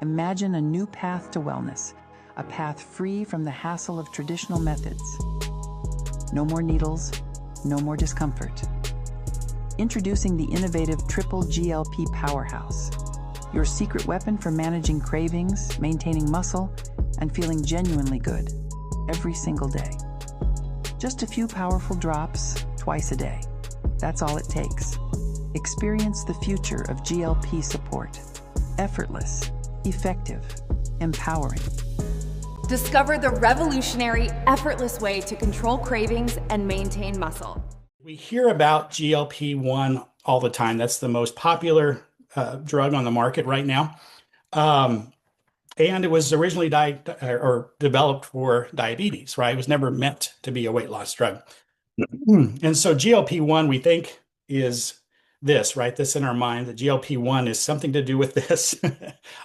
Imagine a new path to wellness, a path free from the hassle of traditional methods. No more needles, no more discomfort. Introducing the innovative Triple GLP Powerhouse, your secret weapon for managing cravings, maintaining muscle, and feeling genuinely good every single day. Just a few powerful drops twice a day. That's all it takes. Experience the future of GLP support. Effortless, effective, empowering. Discover the revolutionary, effortless way to control cravings and maintain muscle. We hear about GLP-1 all the time. That's the most popular drug on the market right now. And it was originally developed for diabetes, right? It was never meant to be a weight loss drug. And so GLP-1, we think, is this, right? This in our mind, that GLP-1 is something to do with this.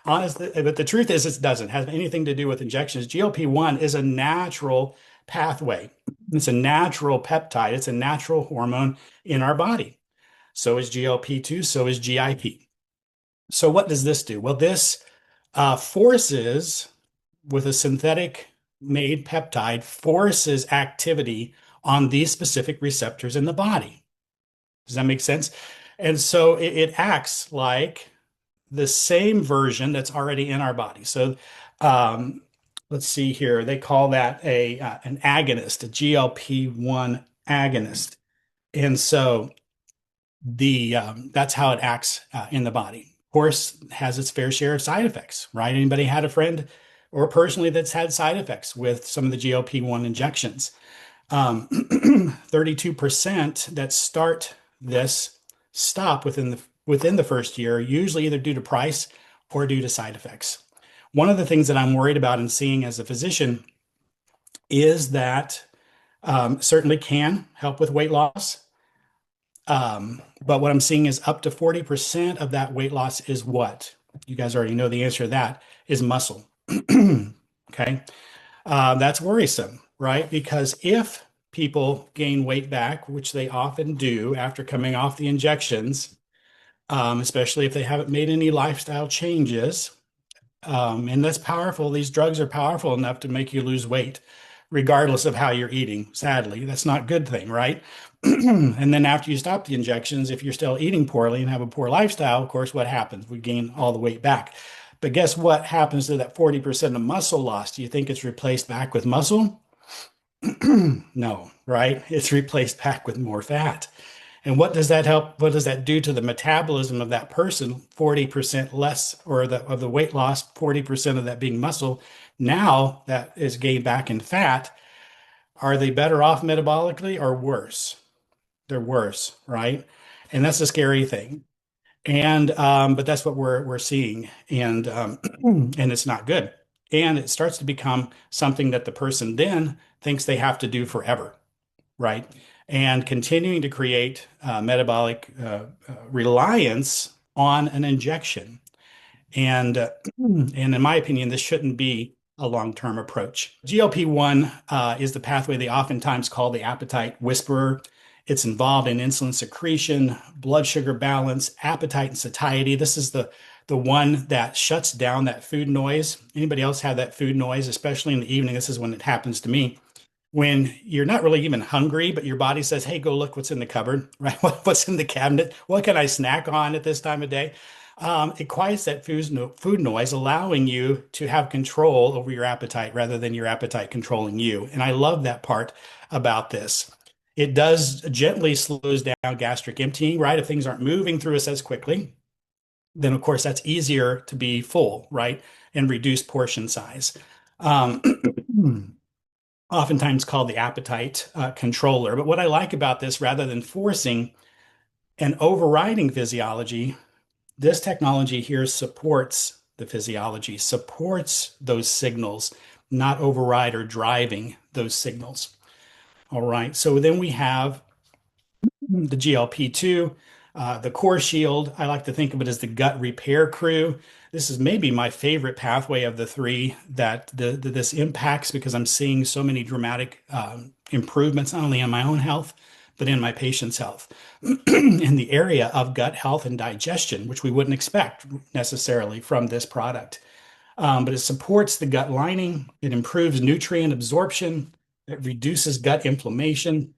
Honestly, but the truth is it doesn't have anything to do with injections. GLP-1 is a natural pathway. It's a natural peptide. It's a natural hormone in our body. So is GLP-2, so is GIP. So what does this do? Well, this forces, with a synthetic made peptide, forces activity on these specific receptors in the body. Does that make sense? And so it acts like the same version that's already in our body. So let's see here. They call that an agonist, a GLP-1 agonist. And so that's how it acts in the body. Of course, it has its fair share of side effects, right? Anybody had a friend or personally that's had side effects with some of the GLP-1 injections? 32% that start this stop within the first year, usually either due to price or due to side effects. One of the things that I'm worried about and seeing as a physician is that certainly can help with weight loss. But what I'm seeing is up to 40% of that weight loss is what? You guys already know the answer to that is muscle. Okay. That's worrisome, right? Because if people gain weight back, which they often do after coming off the injections, especially if they haven't made any lifestyle changes, and that's powerful. These drugs are powerful enough to make you lose weight, regardless of how you're eating. Sadly, that's not a good thing, right? And then after you stop the injections, if you're still eating poorly and have a poor lifestyle, of course, what happens? We gain all the weight back. But guess what happens to that 40% of muscle loss? Do you think it's replaced back with muscle? No, right? It's replaced back with more fat. And what does that help? What does that do to the metabolism of that person? 40% less, or of the weight loss, 40% of that being muscle. Now that is gained back in fat. Are they better off metabolically or worse? They're worse, right? And that's a scary thing. And but that's what we're seeing, and and it's not good. And it starts to become something that the person then thinks they have to do forever, right? And continuing to create metabolic reliance on an injection. And in my opinion, this shouldn't be a long-term approach. GLP-1 is the pathway they oftentimes call the appetite whisperer. It's involved in insulin secretion, blood sugar balance, appetite and satiety. This is the one that shuts down that food noise. Anybody else have that food noise, especially in the evening? This is when it happens to me. When you're not really even hungry, but your body says, hey, go look what's in the cupboard, right? What's in the cabinet? What can I snack on at this time of day? It quiets that food noise, allowing you to have control over your appetite rather than your appetite controlling you. And I love that part about this. It does gently slows down gastric emptying, right? If things aren't moving through us as quickly, then of course that's easier to be full, right? And reduce portion size. Oftentimes called the appetite controller. But what I like about this, rather than forcing and overriding physiology, this technology here supports the physiology, supports those signals, not override or driving those signals. All right, so then we have the GLP-2, the core shield. I like to think of it as the gut repair crew. This is maybe my favorite pathway of the three that this impacts, because I'm seeing so many dramatic improvements, not only in my own health, but in my patient's health, in the area of gut health and digestion, which we wouldn't expect necessarily from this product. but it supports the gut lining. It improves nutrient absorption. It reduces gut inflammation.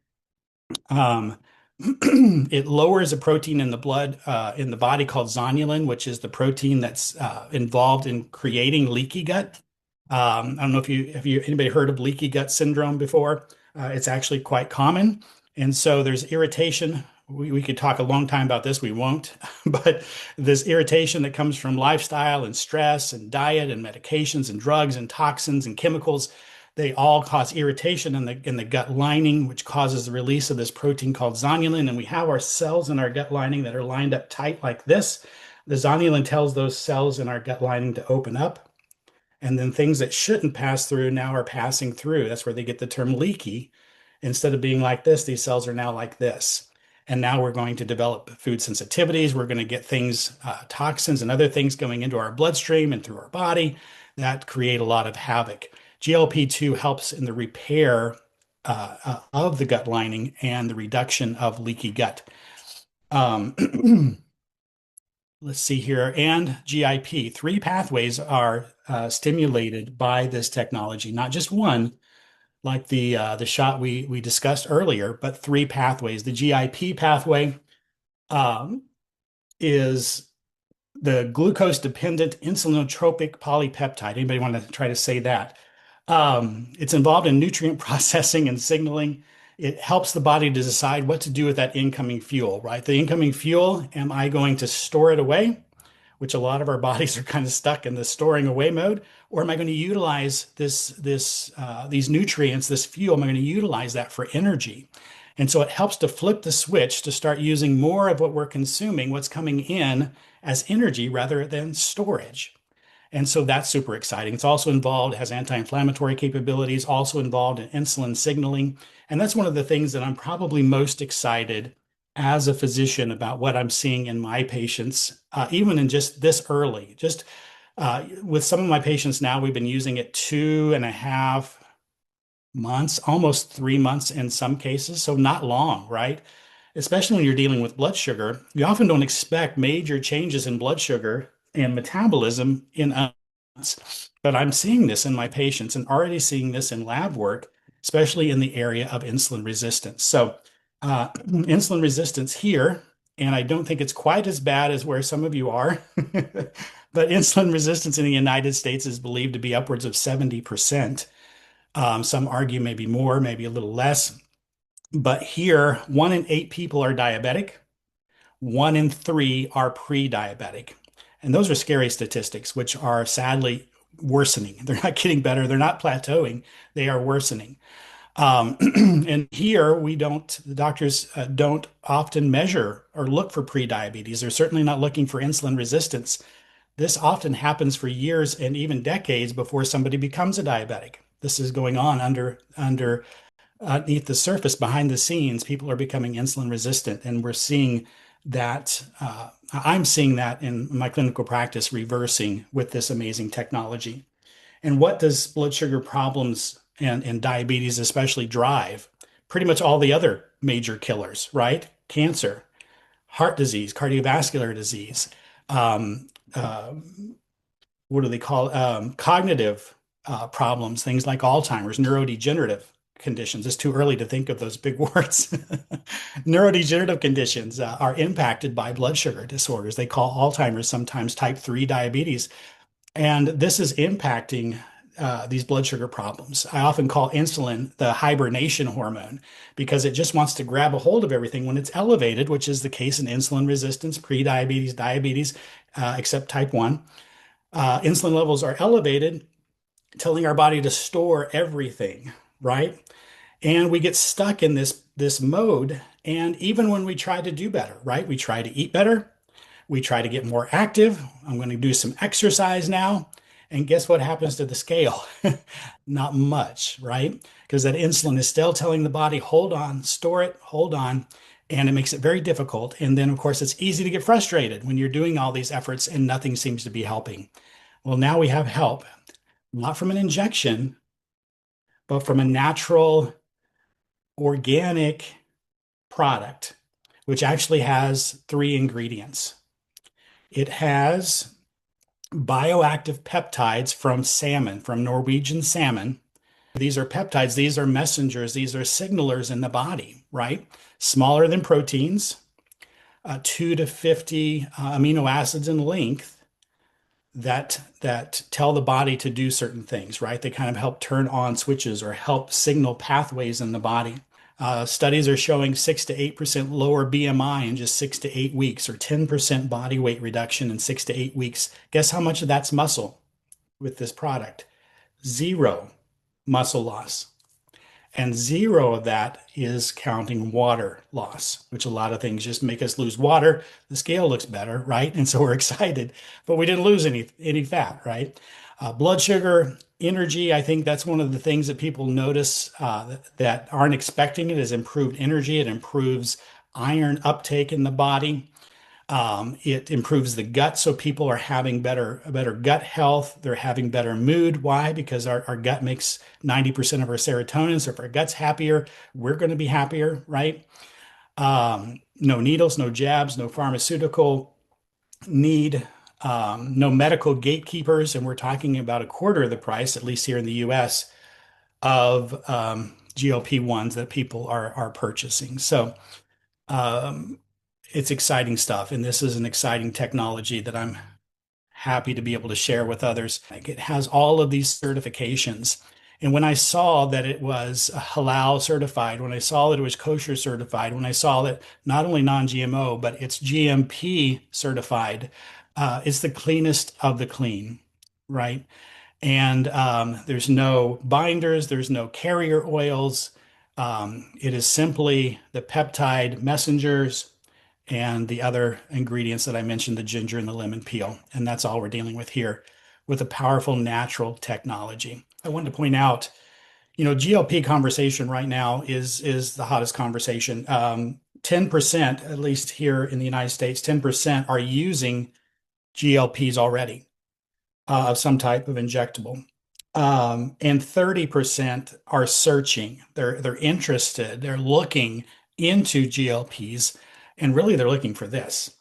Um, it lowers a protein in the blood, in the body called zonulin, which is the protein that's involved in creating leaky gut. I don't know if you anybody heard of leaky gut syndrome before. It's actually quite common, and so there's irritation. We could talk a long time about this. We won't, but this irritation that comes from lifestyle and stress and diet and medications and drugs and toxins and chemicals, they all cause irritation in the gut lining, which causes the release of this protein called zonulin. And we have our cells in our gut lining that are lined up tight like this. The zonulin tells those cells in our gut lining to open up. And then things that shouldn't pass through now are passing through. That's where they get the term leaky. Instead of being like this, these cells are now like this. And now we're going to develop food sensitivities. We're going to get things, toxins and other things going into our bloodstream and through our body that create a lot of havoc. GLP-2 helps in the repair of the gut lining and the reduction of leaky gut. Let's see here, and GIP. Three pathways are stimulated by this technology, not just one, like the shot we discussed earlier, but three pathways. The GIP pathway um, is the glucose-dependent insulinotropic polypeptide. Anybody want to try to say that? It's involved in nutrient processing and signaling. It helps the body to decide what to do with that incoming fuel, right? The incoming fuel, am I going to store it away? Which a lot of our bodies are kind of stuck in the storing away mode, or am I going to utilize these nutrients, this fuel? Am I going to utilize that for energy? And so it helps to flip the switch to start using more of what we're consuming, what's coming in as energy rather than storage. And so that's super exciting. It's also involved, it has anti-inflammatory capabilities, also involved in insulin signaling. And that's one of the things that I'm probably most excited as a physician about what I'm seeing in my patients, even in just this early. Just with some of my patients now, we've been using it 2.5 months, almost 3 months in some cases. So not long, right? Especially when you're dealing with blood sugar, you often don't expect major changes in blood sugar and metabolism in us. But I'm seeing this in my patients and already seeing this in lab work, especially in the area of insulin resistance. So, insulin resistance here, and I don't think it's quite as bad as where some of you are, but insulin resistance in the United States is believed to be upwards of 70%. Some argue maybe more, maybe a little less. But here, 1 in 8 people are diabetic, 1 in 3 are pre-diabetic. And those are scary statistics, which are sadly worsening. They're not getting better, they're not plateauing, they are worsening. And here the doctors don't often measure or look for pre-diabetes. They're certainly not looking for insulin resistance. This often happens for years and even decades before somebody becomes a diabetic. This is going on underneath the surface, behind the scenes. People are becoming insulin resistant, and we're seeing that. I'm seeing that in my clinical practice reversing with this amazing technology. And what does blood sugar problems and diabetes especially drive? Pretty much all the other major killers, right? Cancer, heart disease, cardiovascular disease, um, uh, what do they call cognitive problems, things like Alzheimer's, neurodegenerative conditions. It's too early to think of those big words. Neurodegenerative conditions are impacted by blood sugar disorders. They call Alzheimer's sometimes type 3 diabetes. And this is impacting these blood sugar problems. I often call insulin the hibernation hormone because it just wants to grab a hold of everything when it's elevated, which is the case in insulin resistance, pre-diabetes, diabetes, except type 1. Insulin levels are elevated, telling our body to store everything, right? And we get stuck in this mode. And even when we try to do better, right? We try to eat better. We try to get more active. I'm going to do some exercise now. And guess what happens to the scale? Not much, right? Because that insulin is still telling the body, hold on, store it, hold on. And it makes it very difficult. And then, of course, it's easy to get frustrated when you're doing all these efforts and nothing seems to be helping. Well, now we have help, not from an injection, but from a natural, organic product, which actually has 3 ingredients. It has bioactive peptides from salmon, from Norwegian salmon. These are peptides, these are messengers, these are signalers in the body, right? Smaller than proteins, 2 to 50 amino acids in length that tell the body to do certain things, right? They kind of help turn on switches or help signal pathways in the body. Studies are showing 6 to 8% lower BMI in just 6 to 8 weeks, or 10% body weight reduction in 6 to 8 weeks. Guess how much of that's muscle with this product? Zero muscle loss. And zero of that is counting water loss, which a lot of things just make us lose water. The scale looks better, right? And so we're excited, but we didn't lose any fat, right? Blood sugar, energy, I think that's one of the things that people notice that aren't expecting it, is improved energy. It improves iron uptake in the body. It improves the gut, so people are having better gut health. They're having better mood. Why? Because our gut makes 90% of our serotonin. So if our gut's happier, we're going to be happier, right? No needles, no jabs, no pharmaceutical need, no medical gatekeepers, and we're talking about a quarter of the price, at least here in the US, of GLP-1s that people are purchasing. So it's exciting stuff, and this is an exciting technology that I'm happy to be able to share with others. It has all of these certifications. And when I saw that it was halal certified, when I saw that it was kosher certified, when I saw that not only non-GMO, but it's GMP certified, it's the cleanest of the clean, right? And there's no binders, there's no carrier oils. It is simply the peptide messengers and the other ingredients that I mentioned, the ginger and the lemon peel. And that's all we're dealing with here with a powerful natural technology. I wanted to point out, GLP conversation right now is the hottest conversation. 10%, at least here in the United States, 10% are using GLPs already of some type of injectable. And 30% are searching. They're interested. They're looking into GLPs, and really they're looking for this.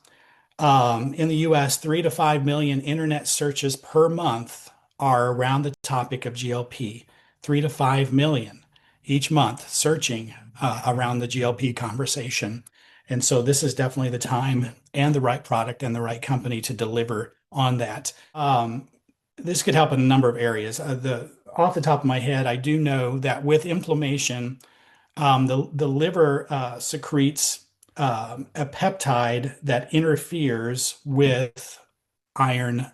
In the US, 3 to 5 million internet searches per month are around the topic of GLP. 3 to 5 million each month searching around the GLP conversation. And so this is definitely the time and the right product and the right company to deliver on that. This could help in a number of areas. Off the top of my head, I do know that with inflammation, the liver secretes a peptide that interferes with iron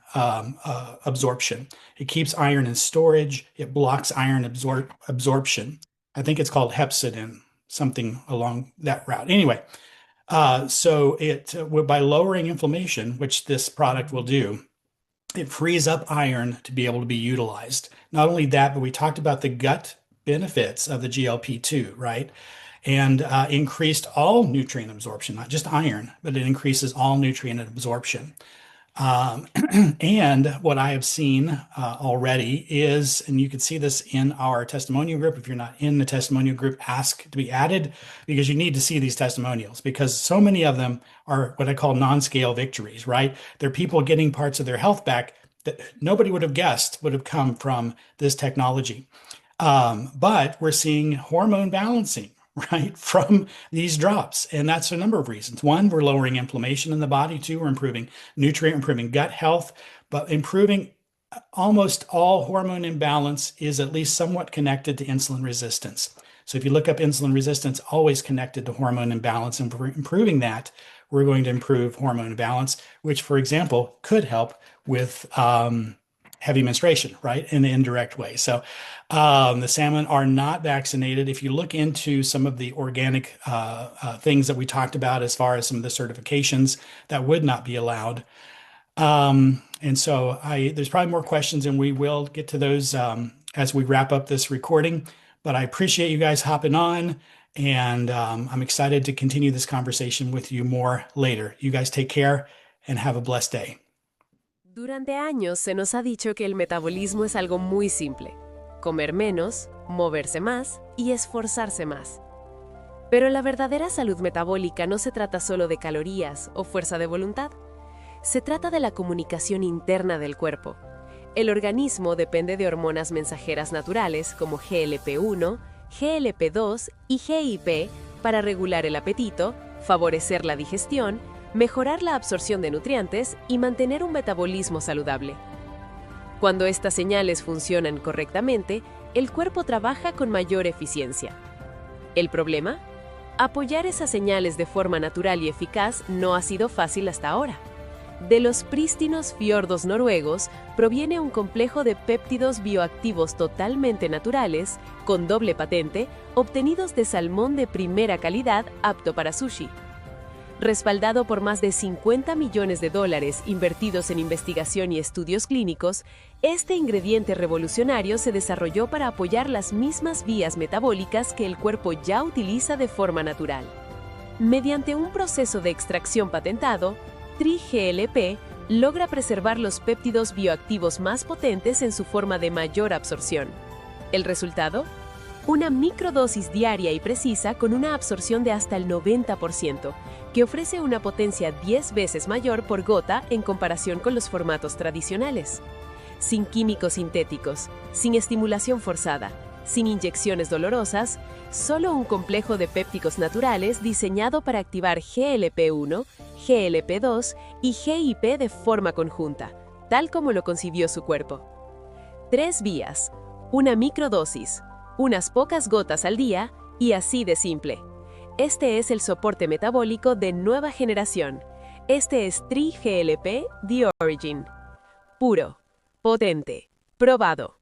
absorption. It keeps iron in storage. It blocks iron absorption. I think it's called hepcidin, something along that route. Anyway, so by lowering inflammation, which this product will do, it frees up iron to be able to be utilized. Not only that, but we talked about the gut benefits of the GLP-2, right? And increased all nutrient absorption, not just iron, but it increases all nutrient absorption. And what I have seen already is, and you can see this in our testimonial group. If you're not in the testimonial group, ask to be added, because you need to see these testimonials, because so many of them are what I call non-scale victories, right? They're people getting parts of their health back that nobody would have guessed would have come from this technology. But we're seeing hormone balancing, right, from these drops. And that's a number of reasons. One, we're lowering inflammation in the body. Two, we're improving improving gut health, but improving almost all hormone imbalance is at least somewhat connected to insulin resistance. So if you look up insulin resistance, always connected to hormone imbalance, and for improving that, we're going to improve hormone balance, which, for example, could help with heavy menstruation, right, in an indirect way. So the salmon are not vaccinated. If you look into some of the organic things that we talked about, as far as some of the certifications, that would not be allowed. And so there's probably more questions, and we will get to those as we wrap up this recording. But I appreciate you guys hopping on, and I'm excited to continue this conversation with you more later. You guys take care and have a blessed day. Durante años se nos ha dicho que el metabolismo es algo muy simple: comer menos, moverse más y esforzarse más. Pero la verdadera salud metabólica no se trata solo de calorías o fuerza de voluntad. Se trata de la comunicación interna del cuerpo. El organismo depende de hormonas mensajeras naturales como GLP-1, GLP-2 y GIP para regular el apetito, favorecer la digestión, mejorar la absorción de nutrientes y mantener un metabolismo saludable. Cuando estas señales funcionan correctamente, el cuerpo trabaja con mayor eficiencia. ¿El problema? Apoyar esas señales de forma natural y eficaz no ha sido fácil hasta ahora. De los prístinos fiordos noruegos proviene un complejo de péptidos bioactivos totalmente naturales, con doble patente, obtenidos de salmón de primera calidad apto para sushi. Respaldado por más de $50 millones invertidos en investigación y estudios clínicos, este ingrediente revolucionario se desarrolló para apoyar las mismas vías metabólicas que el cuerpo ya utiliza de forma natural. Mediante un proceso de extracción patentado, TriGLP logra preservar los péptidos bioactivos más potentes en su forma de mayor absorción. ¿El resultado? Una microdosis diaria y precisa con una absorción de hasta el 90%, que ofrece una potencia 10 veces mayor por gota en comparación con los formatos tradicionales. Sin químicos sintéticos, sin estimulación forzada, sin inyecciones dolorosas, solo un complejo de pépticos naturales diseñado para activar GLP-1, GLP-2 y GIP de forma conjunta, tal como lo concibió su cuerpo. 3 vías, una microdosis, unas pocas gotas al día y así de simple. Este es el soporte metabólico de nueva generación. Este es TriGLP de Orygn. Puro, potente, probado.